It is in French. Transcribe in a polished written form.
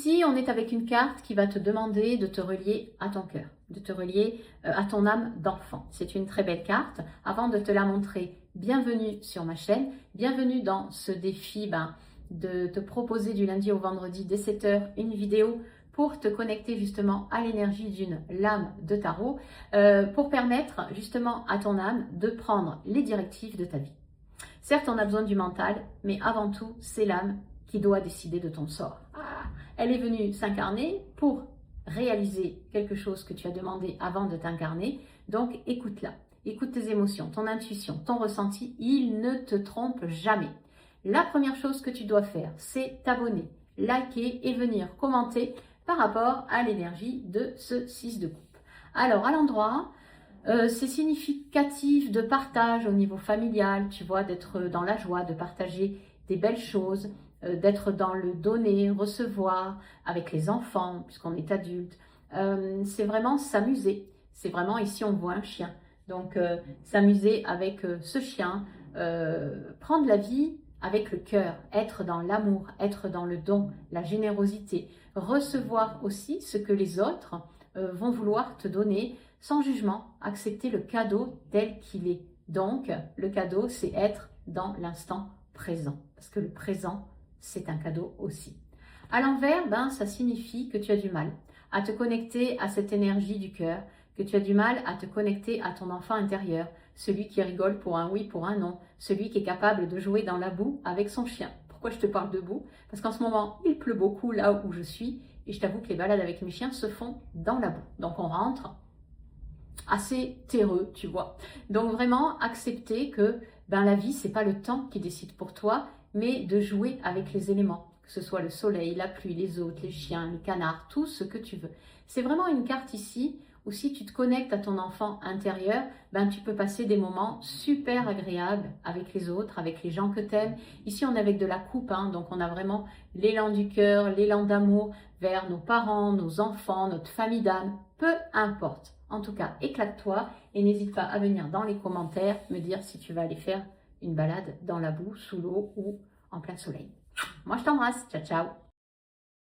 Ici, on est avec une carte qui va te demander de te relier à ton cœur, de te relier à ton âme d'enfant. C'est une très belle carte. Avant de te la montrer, bienvenue sur ma chaîne, bienvenue dans ce défi de te proposer du lundi au vendredi dès 7 h une vidéo pour te connecter justement à l'énergie d'une lame de tarot, pour permettre justement à ton âme de prendre les directives de ta vie. Certes, on a besoin du mental, mais avant tout, c'est l'âme qui doit décider de ton sort. Elle est venue s'incarner pour réaliser quelque chose que tu as demandé avant de t'incarner. Donc, écoute-la. Écoute tes émotions, ton intuition, ton ressenti. Il ne te trompe jamais. La première chose que tu dois faire, c'est t'abonner, liker et venir commenter par rapport à l'énergie de ce 6 de coupe. Alors, à l'endroit, c'est significatif de partage au niveau familial, tu vois, d'être dans la joie, de partager des belles choses, d'être dans le donner, recevoir avec les enfants, puisqu'on est adulte. C'est vraiment s'amuser. C'est vraiment, ici on voit un chien. Donc s'amuser avec ce chien, prendre la vie avec le cœur, être dans l'amour, être dans le don, la générosité, recevoir aussi ce que les autres vont vouloir te donner sans jugement, accepter le cadeau tel qu'il est. Donc le cadeau, c'est être dans l'instant présent, parce que le présent, c'est un cadeau aussi. À l'envers, ça signifie que tu as du mal à te connecter à cette énergie du cœur, que tu as du mal à te connecter à ton enfant intérieur, celui qui rigole pour un oui, pour un non, celui qui est capable de jouer dans la boue avec son chien. Pourquoi je te parle de boue? Parce qu'en ce moment, il pleut beaucoup là où je suis, et je t'avoue que les balades avec mes chiens se font dans la boue. Donc on rentre assez terreux, tu vois. Donc vraiment accepter que la vie, c'est pas le temps qui décide pour toi, mais de jouer avec les éléments, que ce soit le soleil, la pluie, les autres, les chiens, les canards, tout ce que tu veux. C'est vraiment une carte ici où si tu te connectes à ton enfant intérieur, tu peux passer des moments super agréables avec les autres, avec les gens que tu aimes. Ici, on est avec de la coupe, donc on a vraiment l'élan du cœur, l'élan d'amour vers nos parents, nos enfants, notre famille d'âme, peu importe. En tout cas, éclate-toi et n'hésite pas à venir dans les commentaires me dire si tu vas aller faire une balade dans la boue, sous l'eau ou en plein soleil. Moi, je t'embrasse. Ciao, ciao.